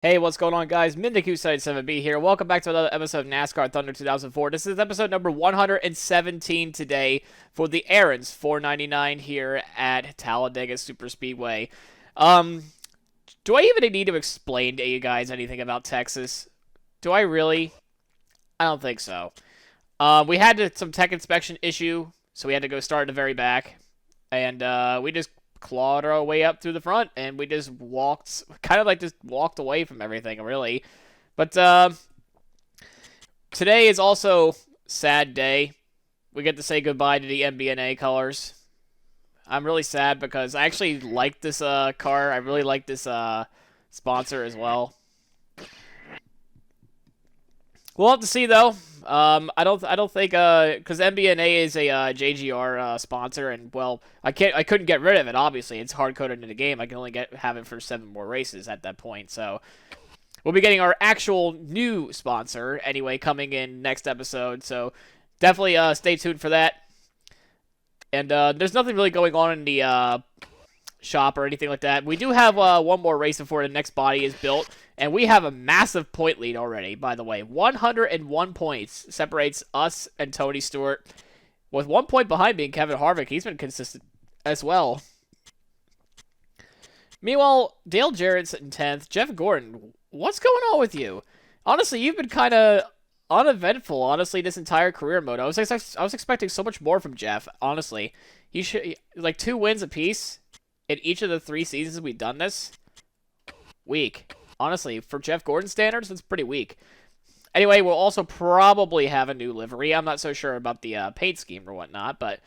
Hey, what's going on, guys? Mindiq7B here. Welcome back to another episode of NASCAR Thunder 2004. This is episode number 117 today for the Aaron's 499 here at Talladega Superspeedway. Do I even need to explain to you guys anything about Texas? Do I really? I don't think so. We had some tech inspection issue, so we had to go start at the very back, and we just clawed our way up through the front, and we just walked, kind of like just walked away from everything, really. But today is also sad day. We get to say goodbye to the MBNA colors. I'm really sad because I actually like this car. I really like this sponsor as well. We'll have to see though. I don't think because MBNA is a JGR sponsor, and well, I couldn't get rid of it. Obviously, it's hard coded in the game. I can only have it for 7 more races at that point. So we'll be getting our actual new sponsor anyway coming in next episode. So definitely stay tuned for that. And there's nothing really going on in the shop or anything like that. We do have one more race before the next body is built, and we have a massive point lead already, by the way. 101 points separates us and Tony Stewart, with 1 point behind being Kevin Harvick. He's been consistent as well. Meanwhile, Dale Jarrett's in 10th. Jeff Gordon, what's going on with you? Honestly, you've been kind of uneventful, honestly, this entire career mode. I was expecting so much more from Jeff, honestly. He should, like, 2 wins apiece in each of the 3 seasons we've done this. Weak. Honestly, for Jeff Gordon standards, that's pretty weak. Anyway, we'll also probably have a new livery. I'm not so sure about the paint scheme or whatnot, but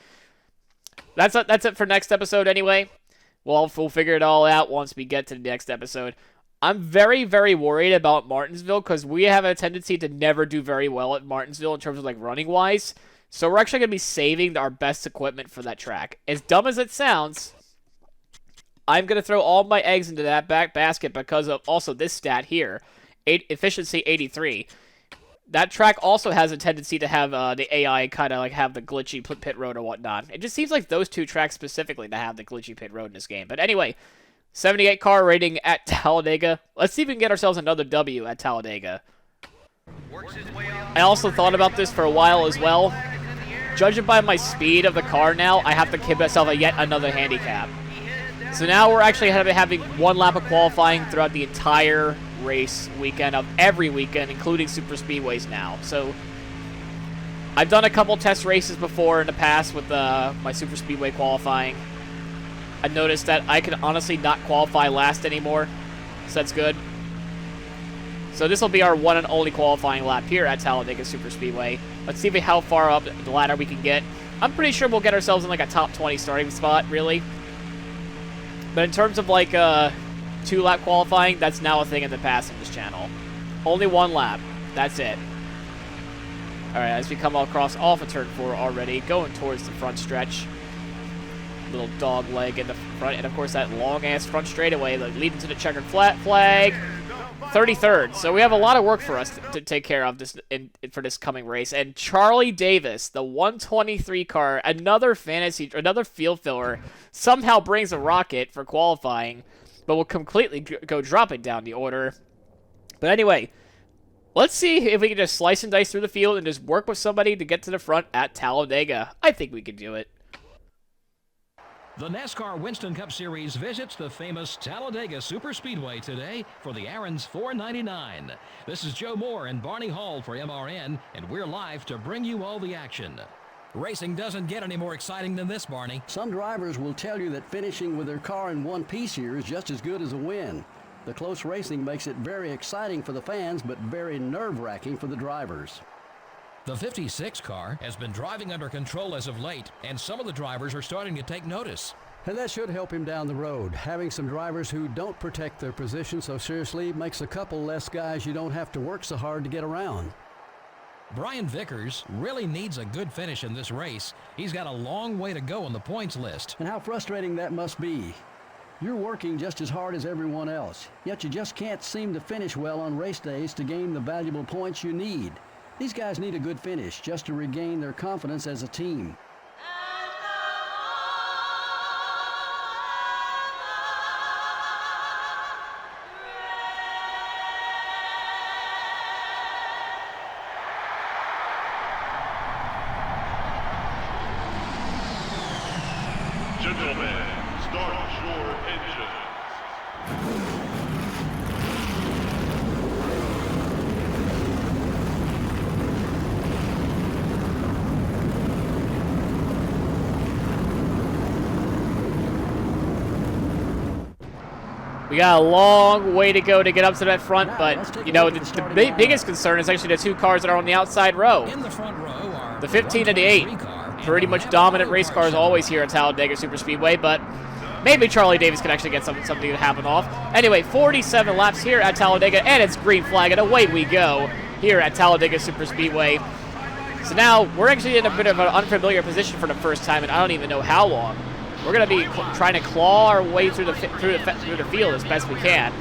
that's it for next episode anyway. We'll figure it all out once we get to the next episode. I'm very, very worried about Martinsville because we have a tendency to never do very well at Martinsville in terms of like running-wise. So we're actually going to be saving our best equipment for that track. As dumb as it sounds, I'm going to throw all my eggs into that back basket because of also this stat here, efficiency 83. That track also has a tendency to have the AI kind of like have the glitchy pit road or whatnot. It just seems like those 2 tracks specifically that have the glitchy pit road in this game. But anyway, 78 car rating at Talladega. Let's see if we can get ourselves another W at Talladega. I also thought about this for a while as well. Judging by my speed of the car now, I have to give myself yet another handicap. So now we're actually having 1 lap of qualifying throughout the entire race weekend of every weekend, including super speedways now. So I've done a couple test races before in the past with my super speedway qualifying. I noticed that I can honestly not qualify last anymore, so that's good. So this will be our one and only qualifying lap here at Talladega Superspeedway. Let's see how far up the ladder we can get. I'm pretty sure we'll get ourselves in like a top 20 starting spot, really. But in terms of like 2-lap qualifying, that's now a thing in the past on this channel. Only 1 lap. That's it. Alright, as we come across off of turn 4 already, going towards the front stretch. Little dog leg in the front, and of course that long-ass front straightaway leading to the checkered flag. 33rd. So we have a lot of work for us to take care of for this coming race. And Charlie Davis, the 123 car, another field filler, somehow brings a rocket for qualifying, but will completely go dropping down the order. But anyway, let's see if we can just slice and dice through the field and just work with somebody to get to the front at Talladega. I think we can do it. The NASCAR Winston Cup Series visits the famous Talladega Superspeedway today for the Aaron's 499. This is Joe Moore and Barney Hall for MRN, and we're live to bring you all the action. Racing doesn't get any more exciting than this, Barney. Some drivers will tell you that finishing with their car in one piece here is just as good as a win. The close racing makes it very exciting for the fans, but very nerve-wracking for the drivers. The 56 car has been driving under control as of late, and some of the drivers are starting to take notice. And that should help him down the road. Having some drivers who don't protect their position so seriously makes a couple less guys you don't have to work so hard to get around. Brian Vickers really needs a good finish in this race. He's got a long way to go on the points list. And how frustrating that must be. You're working just as hard as everyone else, yet you just can't seem to finish well on race days to gain the valuable points you need. These guys need a good finish just to regain their confidence as a team. Gentlemen, start your engines. We got a long way to go to get up to that front, but, you know, the biggest concern is actually the two cars that are on the outside row. In the front row are The 15 and the 8. Pretty much dominant race cars always here at Talladega Superspeedway, but maybe Charlie Davis can actually get something to happen off. Anyway, 47 laps here at Talladega, and it's green flag, and away we go here at Talladega Superspeedway. So now we're actually in a bit of an unfamiliar position for the first time, and I don't even know how long. We're going to be trying to claw our way through the field as best we can.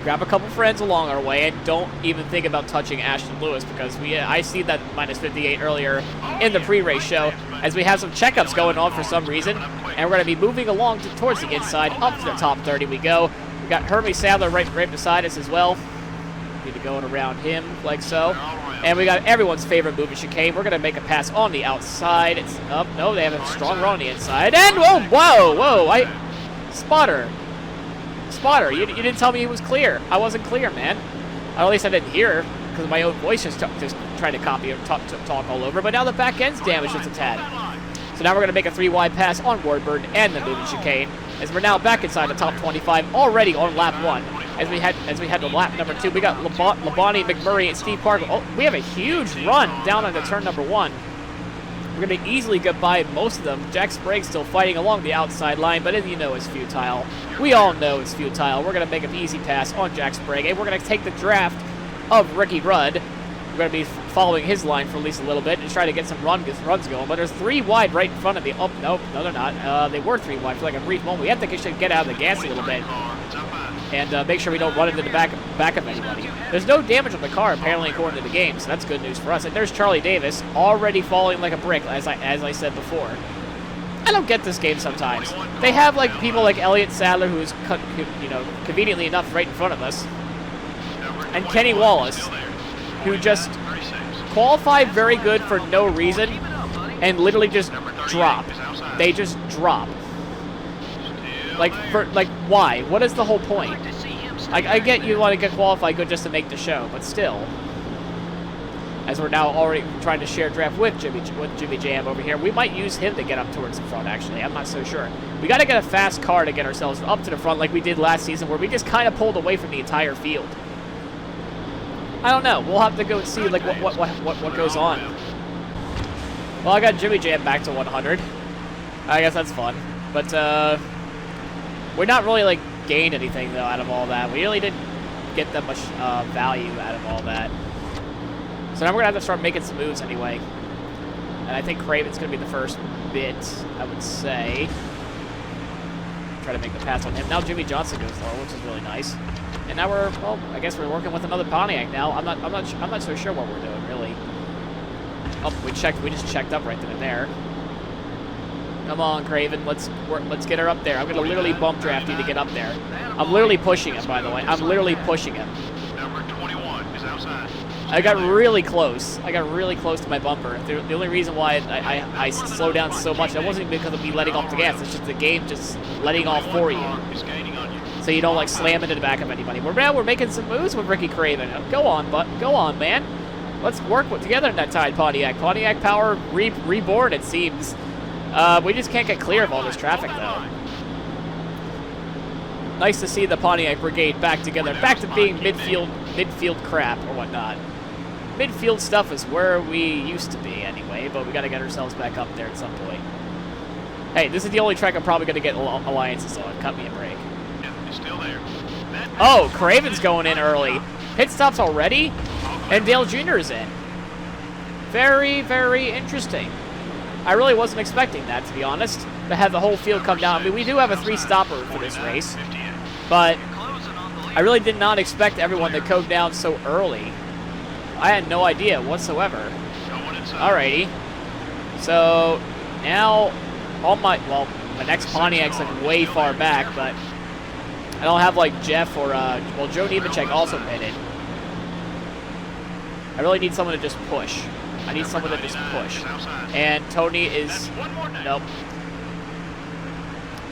Grab a couple friends along our way, and don't even think about touching Ashton Lewis, because I see that minus 58 earlier in the pre-race show, as we have some checkups going on for some reason, and we're going to be moving along towards the inside. Up to the top 30 we go. We got Hermie Sadler right beside us as well. Need to go around him like so. And we got everyone's favorite moving chicane. We're going to make a pass on the outside. It's up. No, they have a strong run on the inside. And whoa. Spotter, you didn't tell me he was clear. I wasn't clear, man. Or at least I didn't hear, because my own voice just trying to copy or talk all over. But now the back end's damaged just a tad. So now we're going to make a 3-wide pass on Wardburn and the moving chicane, as we're now back inside the top 25 already on lap 1. As we head to lap number 2, we got Labonte, McMurray, and Steve Parker. Oh, we have a huge run down onto turn number 1. We're going to easily get by most of them. Jack Sprague's still fighting along the outside line, but as you know, it's futile. We all know it's futile. We're going to make an easy pass on Jack Sprague, and we're going to take the draft of Ricky Rudd. We're going to be following his line for at least a little bit and try to get some runs going. But there's 3 wide right in front of me. Oh, no, they're not. They were 3 wide for like a brief moment. We have to get out of the gas a little bit and make sure we don't run into the back of anybody. There's no damage on the car, apparently, according to the game, so that's good news for us. And there's Charlie Davis, already falling like a brick, as I said before. I don't get this game sometimes. They have like people like Elliott Sadler, who's conveniently enough right in front of us, and Kenny Wallace, who just qualify very good for no reason and literally just drop. They just drop. Like why? What is the whole point? I get you want to get qualified good just to make the show, but still. As we're now already trying to share draft with Jimmy Jam over here, we might use him to get up towards the front, actually. I'm not so sure. We got to get a fast car to get ourselves up to the front like we did last season, where we just kind of pulled away from the entire field. I don't know. We'll have to go see like what goes on. Well, I got Jimmy Jam back to 100. I guess that's fun. But we're not really like gained anything though out of all that. We really didn't get that much value out of all that. So now we're gonna have to start making some moves anyway. And I think Craven's gonna be the first bit, I would say. Try to make the pass on him. Now Jimmy Johnson goes low, which is really nice. And now I guess we're working with another Pontiac now. I'm not so sure what we're doing really. Oh, we just checked up right then and there. Come on, Craven, let's get her up there. I'm gonna literally bump draft you to get up there. I'm literally pushing him, by the way. I'm literally pushing him. Number 21 is outside. I got really close. I got really close to my bumper. The only reason why I slowed down so much, that wasn't because of me letting off the gas. It's just the game just letting off for you. So you don't like slam into the back of anybody. We're making some moves with Ricky Craven. Go on, man. Let's work together in that tied Pontiac. Pontiac power reborn, it seems. We just can't get clear of all this traffic, though. Nice to see the Pontiac Brigade back together, back to being midfield crap or whatnot. Midfield stuff is where we used to be anyway, but we got to get ourselves back up there at some point. Hey, this is the only track I'm probably going to get alliances on. Cut me a break. Yeah, it's still there. Oh, Craven's going in early. Pit stops already, and Dale Jr. is in. Very, very interesting. I really wasn't expecting that, to be honest, to have the whole field come down. I mean, we do have a 3-stopper for this race, but I really did not expect everyone to go down so early. I had no idea whatsoever. Alrighty. So, now, my next Pontiac's like way far back, but I don't have like Jeff or, Joe Nemechek also pitted. I really need someone to just push. I need someone to just push. And Tony is, nope.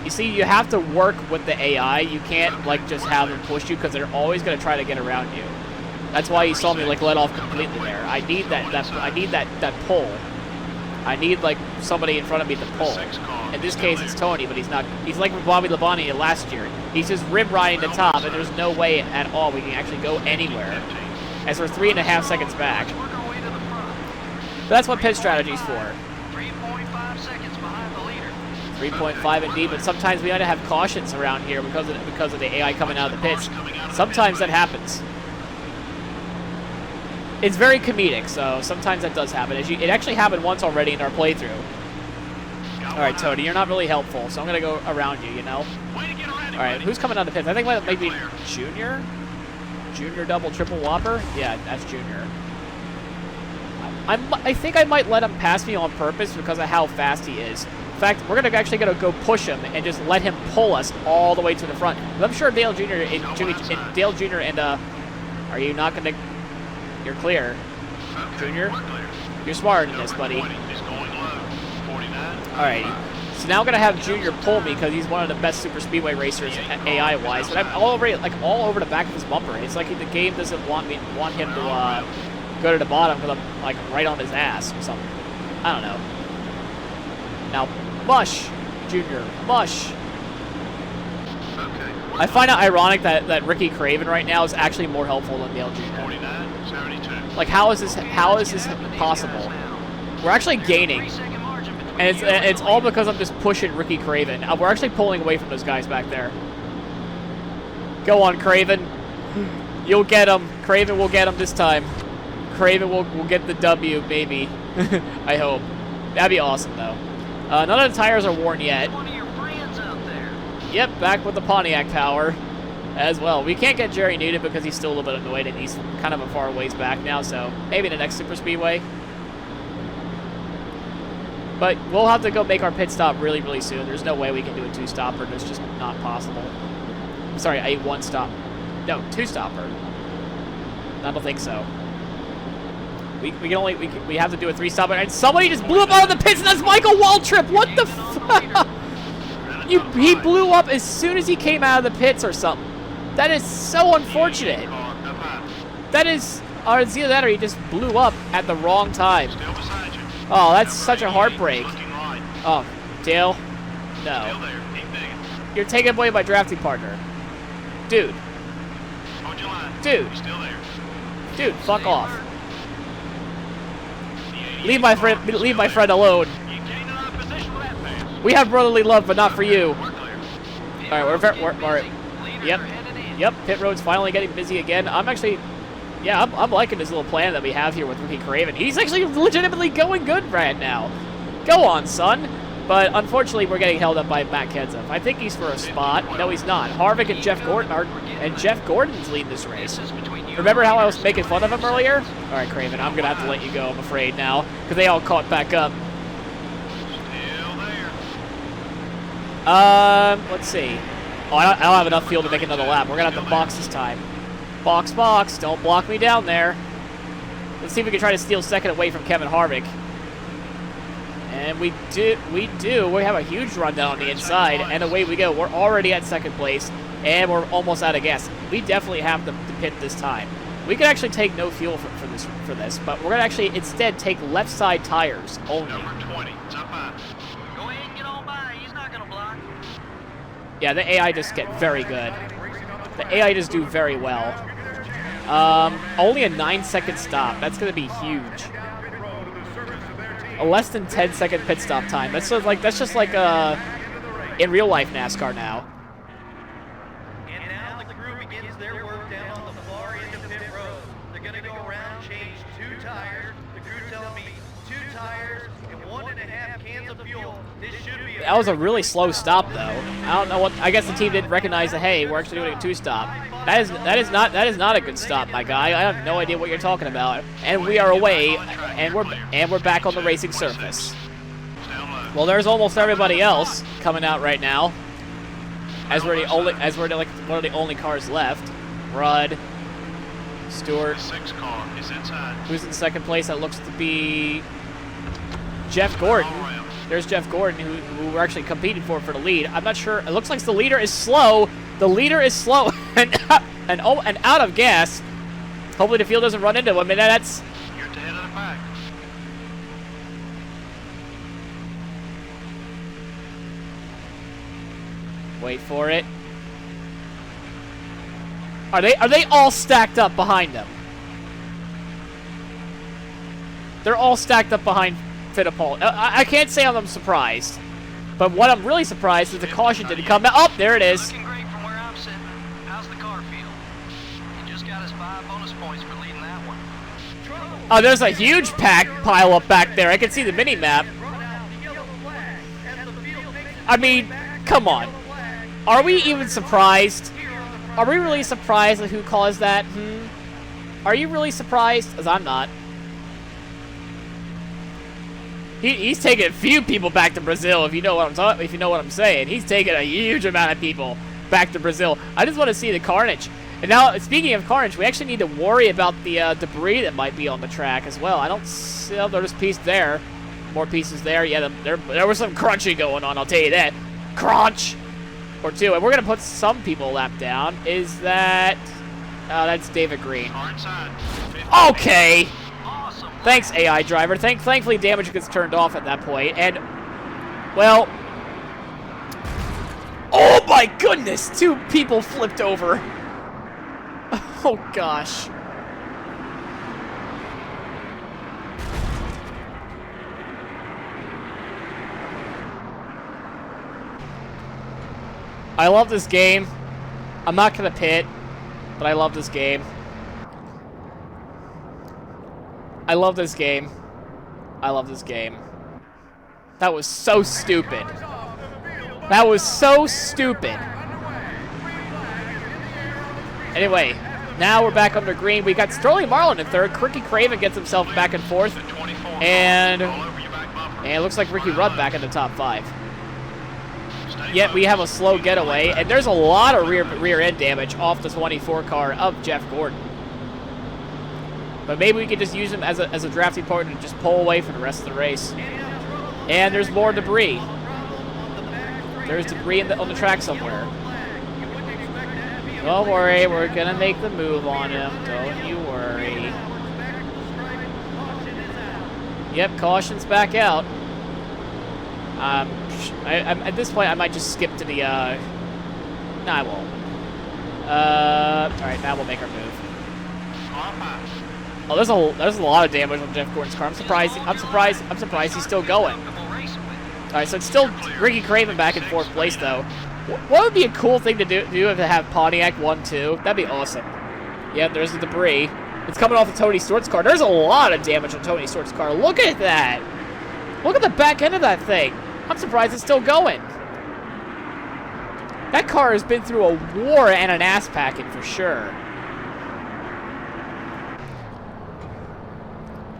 You see, you have to work with the AI. You can't like just have them push you because they're always gonna try to get around you. That's why you saw me like let off completely there. I need that pull. I need like somebody in front of me to pull. In this case, it's Tony, but he's not. He's like Bobby Labonte last year. He's just rib riding the top, and there's no way at all we can actually go anywhere. As we're 3.5 seconds back. But that's what pit strategy's for. 3.5 seconds behind the leader. 3.5 indeed, but sometimes we had to have cautions around here because of the AI coming out of the pits. Sometimes that happens. It's very comedic, so sometimes that does happen. It actually happened once already in our playthrough. All right, Tony, you're not really helpful, so I'm gonna go around you. You know. All right, who's coming out of the pits? I think maybe Junior. Junior double triple whopper? Yeah, that's Junior. I think I might let him pass me on purpose because of how fast he is. In fact, we're actually gonna go push him and just let him pull us all the way to the front. I'm sure Dale Jr. and are you not gonna? You're clear, Junior. You're smarter than this, buddy. All right. So now I'm gonna have Junior pull me because he's one of the best super speedway racers AI-wise. But I'm all over the back of his bumper. It's like the game doesn't want him to go to the bottom because I'm like right on his ass or something. I don't know. Now, mush, Junior, mush. I find it ironic that Ricky Craven right now is actually more helpful than Dale Jr. Like, how is this possible? We're actually gaining. And it's all because I'm just pushing Ricky Craven. We're actually pulling away from those guys back there. Go on, Craven. You'll get him. Craven will get him this time. Craven will get the W, baby. I hope. That'd be awesome, though. None of the tires are worn yet. One of your friends out there. Yep, back with the Pontiac power as well. We can't get Jerry Newton because he's still a little bit annoyed and he's kind of a far ways back now, so maybe the next Super Speedway. But we'll have to go make our pit stop really, really soon. There's no way we can do a two-stopper. That's just not possible. I'm sorry, a one-stop. No, two-stopper. I don't think so. We have to do a three-stopper. And somebody just blew up out of the pits, and that's Michael Waltrip. What the fuck? He blew up as soon as he came out of the pits or something. That is so unfortunate. That is, or it's either that or he just blew up at the wrong time. Oh, that's such a heartbreak. Oh, Dale, no. You're taking away my drafting partner. Dude. Dude, fuck off. Leave my friend alone. We have brotherly love, but not for you. All right, Yep, pit road's finally getting busy again. I'm actually, yeah, I'm liking this little plan that we have here with Ricky Craven. He's actually legitimately going good right now. Go on, son. But unfortunately, we're getting held up by Matt Kenseth. I think he's for a spot. No, he's not. Harvick and Jeff Gordon are, and Jeff Gordon's leading this race. Remember how I was making fun of him earlier? All right, Craven, I'm gonna have to let you go, I'm afraid now, because they all caught back up. Let's see. Oh, I don't have enough fuel to make another lap. We're gonna have to box this time. Box, box. Don't block me down there. Let's see if we can try to steal second away from Kevin Harvick. And we do. We have a huge rundown on the inside, and away we go. We're already at second place, and we're almost out of gas. We definitely have to pit this time. We could actually take no fuel for this, but we're gonna actually instead take left side tires only. Number 20, top 5. Go ahead and get on by. He's not gonna block. Yeah, the AI just get very good. The AI just do very well. Only a 9-second stop. That's gonna be huge. A less than 10-second pit stop time. That's just like in real life NASCAR now. And now the crew begins their work down on the far end of pit road. They're gonna go around, change 2 tires. The crew tells me 2 tires and 1.5 cans of fuel. This should be. That was a really slow stop, though. I don't know what. I guess the team didn't recognize that. Hey, we're actually doing a 2-stop. That is not a good stop, my guy. I have no idea what you're talking about. And we are away, and we're back on the racing surface. Well, there's almost everybody else coming out right now. As we're like one of the only cars left. Rudd, Stewart. The 6 car is inside. Who's in second place? That looks to be Jeff Gordon. There's Jeff Gordon, who we're actually competing for the lead. I'm not sure. It looks like the leader is slow. The leader is slow and out of gas. Hopefully the field doesn't run into him. And that's... You're at the head of the pack. Wait for it. Are they all stacked up behind him? They're all stacked up behind Fittipaldi. I can't say I'm surprised, but what I'm really surprised is the caution didn't come out. Oh, there it is. Looking great from where I'm sitting. How's the car feel? You just got us 5 bonus points for leading that one. Oh, there's a huge pack pile up back there. I can see the mini map. I mean, come on. Are we even surprised? Are we really surprised at who caused that? Are you really surprised? Because I'm not. He's taking a few people back to Brazil, if you know what I'm saying. He's taking a huge amount of people back to Brazil. I just want to see the carnage. And now, speaking of carnage, we actually need to worry about the debris that might be on the track as well. I don't see... Oh, there's a piece there. More pieces there. Yeah, there was some crunching going on, I'll tell you that. Crunch! Or two. And we're going to put some people lap down. Is that... Oh, that's David Green. Far inside. Okay! Thanks, AI driver. Thankfully, damage gets turned off at that point. And, well... Oh my goodness! 2 people flipped over. Oh gosh. I love this game. I'm not gonna pit, but I love this game. I love this game. I love this game. That was so stupid. That was so stupid. Anyway, now we're back under green. We got Sterling Marlin in third. Ricky Craven gets himself back and forth. And it looks like Ricky Rudd back in the top 5. Yet we have a slow getaway. And there's a lot of rear end damage off the 24 car of Jeff Gordon. But maybe we could just use him as a drafting partner and just pull away for the rest of the race. And there's more debris. There's debris on the track somewhere. Don't worry, we're going to make the move on him. Don't you worry. Yep, caution's back out. At this point, I might just skip to the... No, I won't. Alright, now we'll make our move. Oh, there's a lot of damage on Jeff Gordon's car. I'm surprised he's still going. Alright, so it's still Ricky Craven back in 4th place, though. What would be a cool thing to do if they have Pontiac 1-2? That'd be awesome. Yeah, there's the debris. It's coming off of Tony Stewart's car. There's a lot of damage on Tony Stewart's car. Look at that. Look at the back end of that thing. I'm surprised it's still going. That car has been through a war and an ass packing for sure.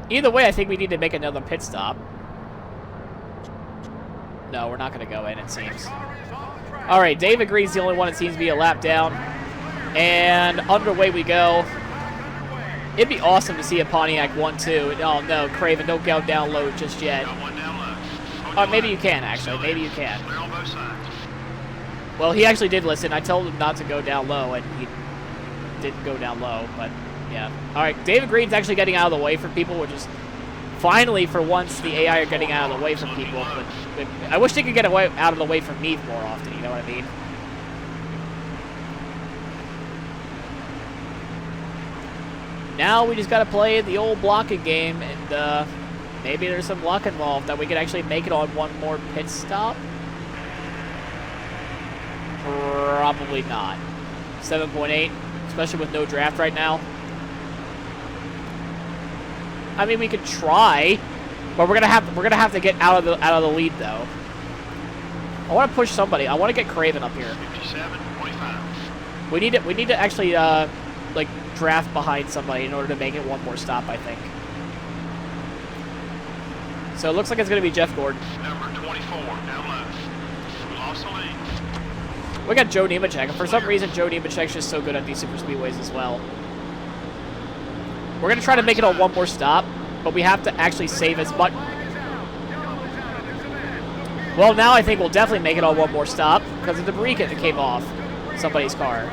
Either way, I think we need to make another pit stop. No, we're not going to go in, it seems. All right, David Green's the only one that seems to be a lap down. And underway we go. It'd be awesome to see a Pontiac 1-2. Oh, no, Craven, don't go down low just yet. Maybe you can, actually. Maybe you can. Well, he actually did listen. I told him not to go down low, and he didn't go down low, but yeah. All right, David Green's actually getting out of the way for people, which is finally, for once, the AI are getting out of the way from people. But I wish they could get out of the way from me more often, you know what I mean? Now we just got to play the old blocking game, and maybe there's some luck involved that we could actually make it on one more pit stop. Probably not. 7.8, especially with no draft right now. I mean, we could try, but we're gonna have to get out of the lead though. I want to push somebody. I want to get Craven up here. 57.25. We need to actually like draft behind somebody in order to make it one more stop, I think. So it looks like it's gonna be Jeff Gordon. Number 24, down low. We lost the lead. We got Joe Nemechek, and for some reason Joe Nemechek's just so good at these super speedways as well. We're gonna try to make it on one more stop, but we have to actually save as much. Well, now I think we'll definitely make it on one more stop because the debris that came off somebody's car.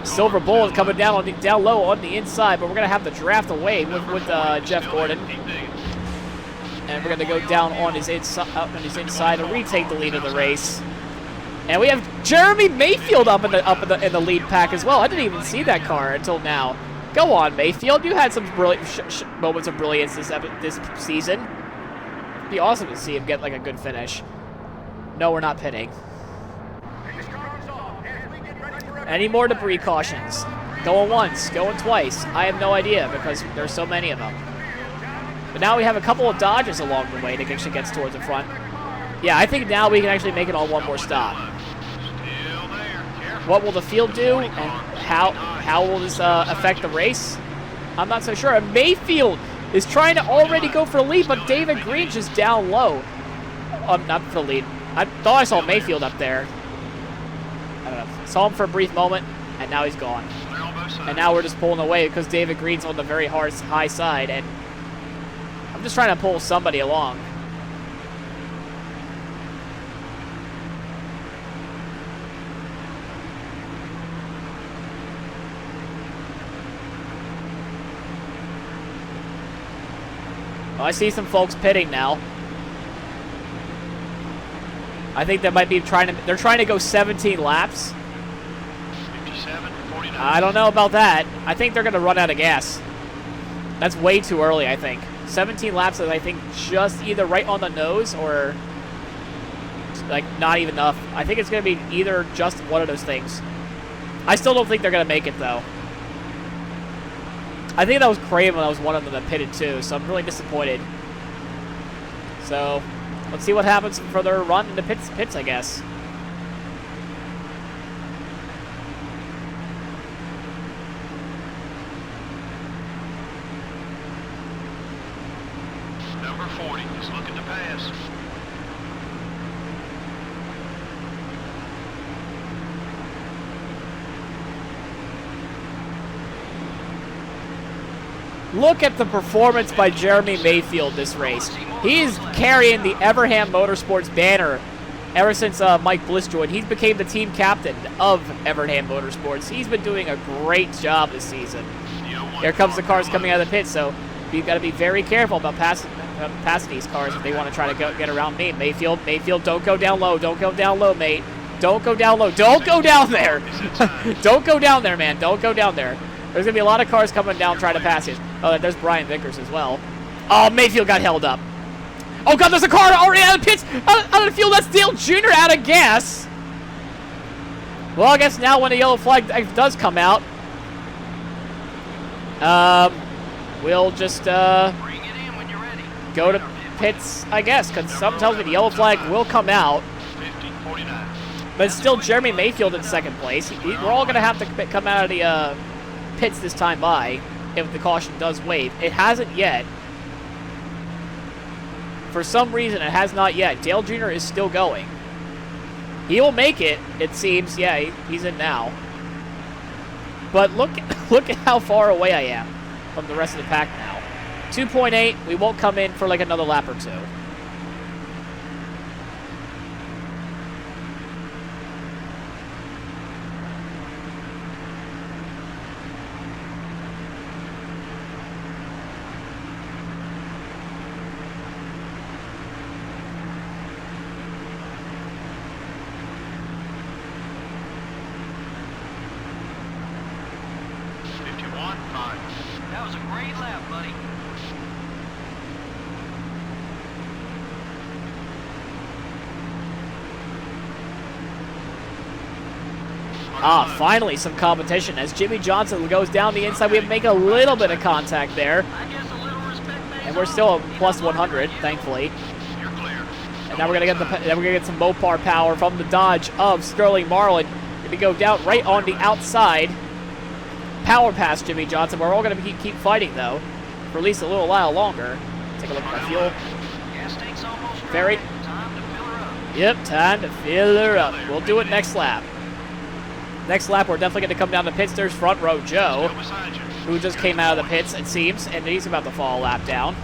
Silver Bullet coming down down low on the inside, but we're gonna have to draft away with Jeff Gordon, and we're gonna go down on his inside to retake the lead of the race. And we have Jeremy Mayfield up in the lead pack as well. I didn't even see that car until now. Go on, Mayfield. You had some brilliant moments of brilliance this season. It'd be awesome to see him get like a good finish. No, we're not pitting. Any more debris cautions? Going once, going twice. I have no idea because there's so many of them. But now we have a couple of dodges along the way that actually gets towards the front. Yeah, I think now we can actually make it on one more stop. What will the field do, and how will this affect the race? I'm not so sure. And Mayfield is trying to already go for the lead, but David Green's just down low. Not for the lead. I thought I saw Mayfield up there. I don't know. Saw him for a brief moment, and now he's gone. And now we're just pulling away because David Green's on the very high side, and I'm just trying to pull somebody along. Oh, I see some folks pitting now. I think they might be they're trying to go 17 laps. 57, 49. I don't know about that. I think they're going to run out of gas. That's way too early, I think. 17 laps is, I think, just either right on the nose or, like, not even enough. I think it's going to be either just one of those things. I still don't think they're going to make it, though. I think that was Craven that was one of them that pitted, too, so I'm really disappointed. So, let's see what happens for their run into pits, I guess. Number 40 is looking to pass. Look at the performance by Jeremy Mayfield this race. He's carrying the Everham Motorsports banner ever since Mike Bliss joined. He became the team captain of Everham Motorsports. He's been doing a great job this season. Here comes the cars coming out of the pit, so you've got to be very careful about passing these cars if they want to try to get around me. Mayfield, don't go down low. Don't go down low, mate. Don't go down low. Don't go down there. Don't go down there, man. Don't go down there. There's going to be a lot of cars coming down trying to pass you. Oh, there's Brian Vickers as well. Oh, Mayfield got held up. Oh, God, there's a car already out of the pits. Out of the field, that's Dale Jr. out of gas. Well, I guess now when the yellow flag does come out, we'll just go to pits, I guess, because something tells me the yellow flag will come out. 50, 49. But it's still Jeremy Mayfield in second place. We're all going to have to come out of the pits this time by if the caution does wave. It hasn't yet. For some reason, it has not yet. Dale Jr. is still going. He will make it, it seems. Yeah, he's in now. But look at how far away I am from the rest of the pack now. 2.8. We won't come in for like another lap or two. That was a great lap, buddy. Ah, finally some competition. As Jimmy Johnson goes down the inside, we make a little bit of contact there. And we're still a plus 100, thankfully. And now we're gonna get some Mopar power from the Dodge of Sterling Marlin. Gonna go down right on the outside. Power past Jimmy Johnson. We're all gonna keep fighting though, for at least a little while longer. Take a look at my fuel. Very. Yep, time to fill her up. We'll do it next lap. Next lap, we're definitely going to come down to pits. There's front row Joe. who just came out of the pits, it seems, and he's about to fall a lap down.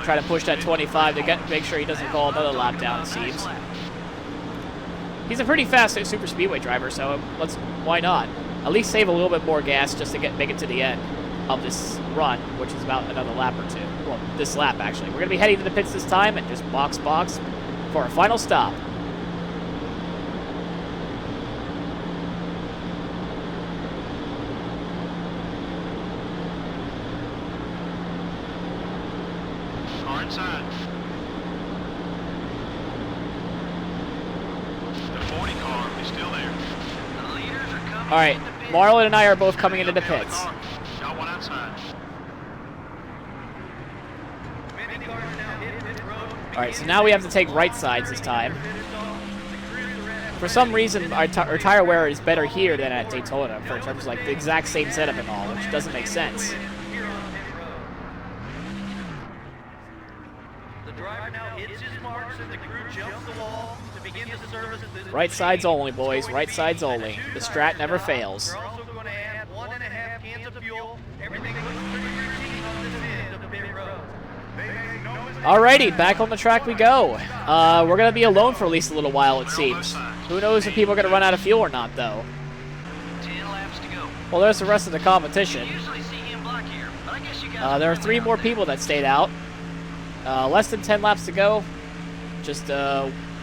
Try to push that 25 to make sure he doesn't fall another lap down, it seems. He's a pretty fast super speedway driver, so why not? At least save a little bit more gas just to make it to the end of this run, which is about another lap or two. Well, this lap, actually. We're going to be heading to the pits this time and just box for our final stop. Car inside. The 40 car is still there. The leaders are coming. All right, Marlon and I are both coming into the pits. Got one outside. Many cars are now hitting pit road. All right, so now we have to take right sides this time. For some reason, our tire wear is better here than at Daytona, for in terms of like the exact same setup and all, which doesn't make sense. The driver now hits his marks and the crew jumps the wall to begin the service. Right sides only, boys. Right sides only. The strat never fails. We're also going to add 1.5 cans of fuel. Everything looks pretty routine on this end of the pit road. Alrighty, back on the track we go. We're going to be alone for at least a little while, it seems. Who knows if people are going to run out of fuel or not, though. 10 laps to go. Well, there's the rest of the competition. Usually see him black here, but I guess you guys There are 3 more people that stayed out. Less than 10 laps to go. Just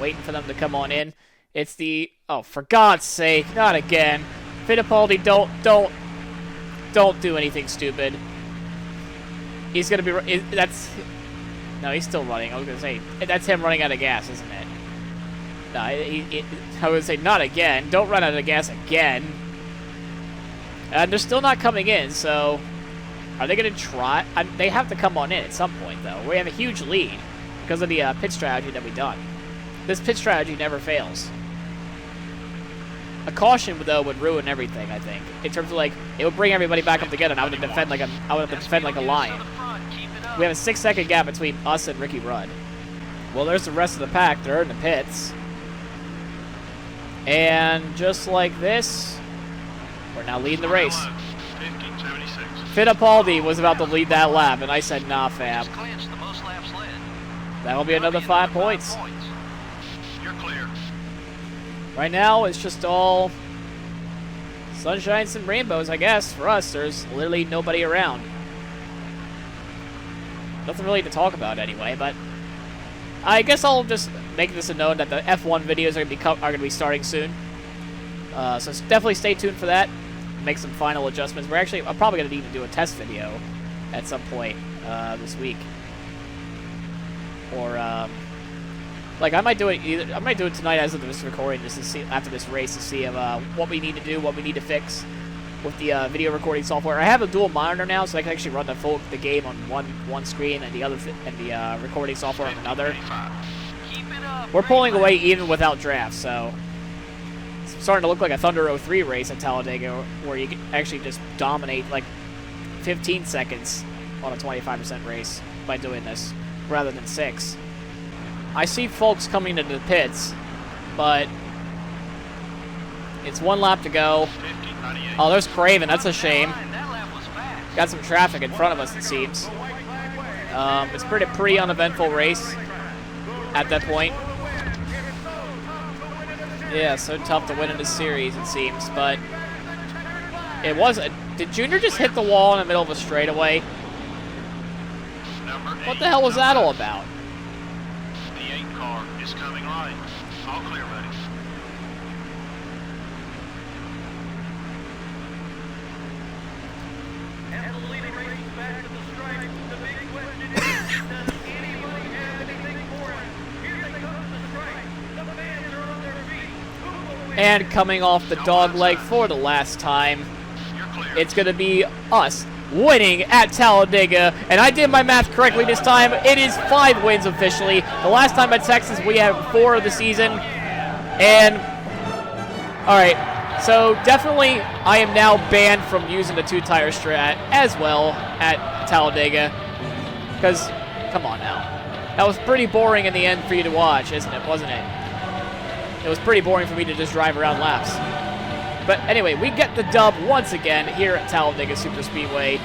waiting for them to come on in. It's the... Oh, for God's sake, not again. Fittipaldi, don't do anything stupid. He's going to be... That's... No, he's still running. I was going to say, that's him running out of gas, isn't it? No, I would say not again. Don't run out of gas again. And they're still not coming in, so... Are they going to try? They have to come on in at some point, though. We have a huge lead because of the pit strategy that we've done. This pit strategy never fails. A caution, though, would ruin everything, I think. In terms of, like, it would bring everybody back up together, and I would defend like a lion. We have a 6-second gap between us and Ricky Rudd. Well, there's the rest of the pack. They're in the pits. And just like this, we're now leading the race. 1576. Fittipaldi was about to lead that lap, and I said, nah, fam. clinched the most laps led. That'll be another 5 points. You're clear. Right now, it's just all sunshines and rainbows, I guess. For us, there's literally nobody around. Nothing really to talk about anyway, but I guess I'll just make this a note that the F1 videos are gonna be starting soon. So definitely stay tuned for that. Make some final adjustments. I'm probably gonna even do a test video at some point this week, or like I might do it tonight as of this recording, just to see after this race to see what we need to do, what we need to fix with the video recording software. I have a dual monitor now, so I can actually run the game on one screen and the recording software on another. We're pulling away even without drafts, so it's starting to look like a Thunder 03 race at Talladega, where you can actually just dominate like 15 seconds on a 25% race by doing this, rather than 6. I see folks coming into the pits, but it's 1 lap to go. Oh, there's Craven. That's a shame. Got some traffic in front of us, it seems. It's pretty uneventful race at that point. Yeah, so tough to win in this series, it seems, but it wasn't. Did Junior just hit the wall in the middle of a straightaway? What the hell was that all about? The 8 car is coming right. All clear, buddy. As the leading race back to the stripe, the big question is, does anybody have anything for him? Here they come to the stripe. The fans are on their feet. Who will win? And coming off the dog leg for the last time, You're clear. it's going to be us winning at Talladega. And I did my math correctly this time. It is 5 wins officially. The last time at Texas, we had 4 of the season. And, all right. So definitely, I am now banned from using the 2-tire strat as well at Talladega. Because, come on now. That was pretty boring in the end for you to watch, isn't it? Wasn't it? It was pretty boring for me to just drive around laps. But anyway, we get the dub once again here at Talladega Superspeedway.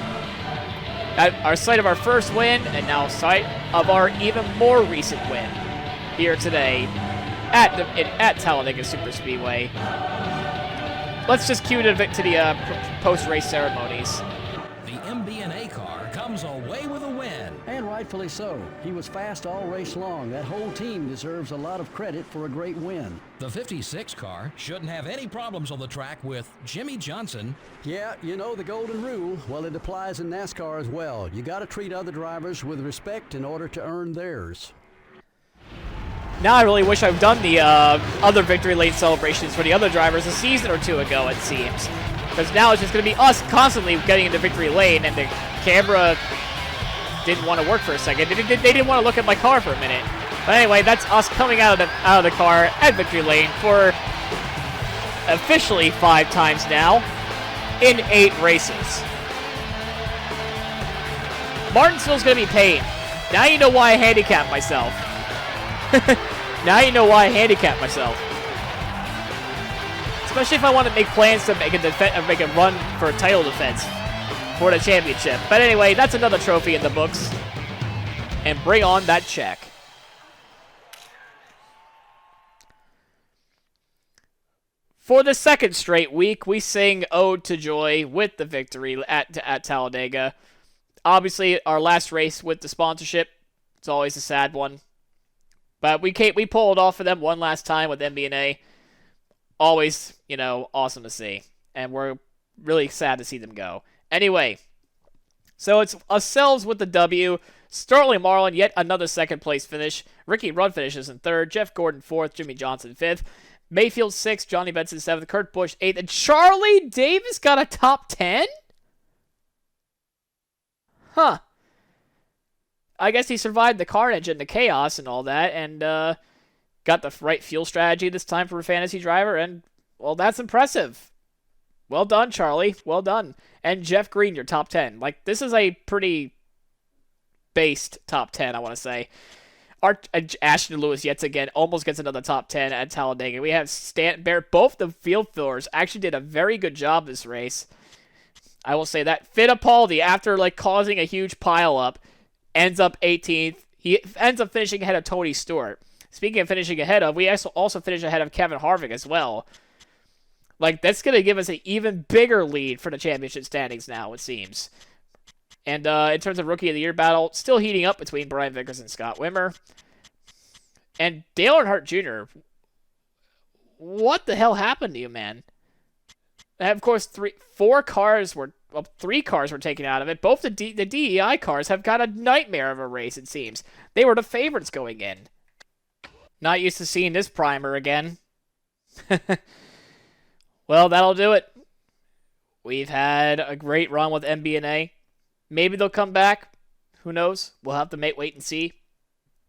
At our site of our first win, and now site of our even more recent win here today at Talladega Superspeedway. Let's just cue to the post-race ceremonies. The MBNA car comes away with a win. And rightfully so. He was fast all race long. That whole team deserves a lot of credit for a great win. The 56 car shouldn't have any problems on the track with Jimmy Johnson. Yeah, you know the golden rule. Well, it applies in NASCAR as well. You got to treat other drivers with respect in order to earn theirs. Now I really wish I've done the other victory lane celebrations for the other drivers a season or two ago, it seems. Because now it's just going to be us constantly getting into victory lane, and the camera didn't want to work for a second. They didn't want to look at my car for a minute. But anyway, that's us coming out of the car at victory lane for officially 5 times now in 8 races. Martinsville's going to be paid. Now you know why I handicapped myself. Now you know why I handicapped myself. Especially if I want to make plans to make a run for a title defense for the championship. But anyway, that's another trophy in the books. And bring on that check. For the second straight week, we sing Ode to Joy with the victory at Talladega. Obviously, our last race with the sponsorship, it's always a sad one. But we pulled off for them one last time with MBNA. Always, awesome to see. And we're really sad to see them go. Anyway, so it's ourselves with the W. Sterling Marlin, yet another second place finish. Ricky Rudd finishes in 3rd. Jeff Gordon 4th. Jimmy Johnson 5th. Mayfield 6th. Johnny Benson 7th. Kurt Busch 8th. And Charlie Davis got a top 10? Huh. I guess he survived the carnage and the chaos and all that, and got the right fuel strategy this time for a fantasy driver, and, well, that's impressive. Well done, Charlie. Well done. And Jeff Green, your top 10. Like, this is a pretty based top 10, I want to say. Ashton Lewis, yet again, almost gets another top 10 at Talladega. We have Stanton Barrett. Both the field fillers actually did a very good job this race. I will say that. Fittipaldi, after, causing a huge pileup, ends up 18th. He ends up finishing ahead of Tony Stewart. Speaking of finishing ahead of, we also finished ahead of Kevin Harvick as well. That's going to give us an even bigger lead for the championship standings now, it seems. And in terms of Rookie of the Year battle, still heating up between Brian Vickers and Scott Wimmer. And Dale Earnhardt Jr., what the hell happened to you, man? And of course, 3 cars were taken out of it. Both the DEI cars have got a nightmare of a race, it seems. They were the favorites going in. Not used to seeing this primer again. Well, that'll do it. We've had a great run with MBNA. Maybe they'll come back. Who knows? We'll have to wait and see.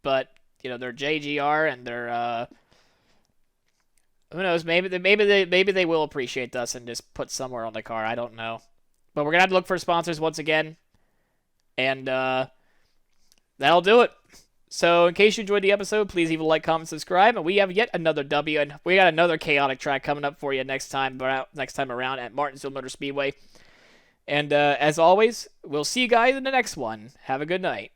But, they're JGR and they're, who knows? Maybe they will appreciate us and just put somewhere on the car. I don't know. But we're going to have to look for sponsors once again. And that'll do it. So in case you enjoyed the episode, please leave a like, comment, subscribe. And we have yet another W. And we got another chaotic track coming up for you next time around at Martinsville Motor Speedway. And as always, we'll see you guys in the next one. Have a good night.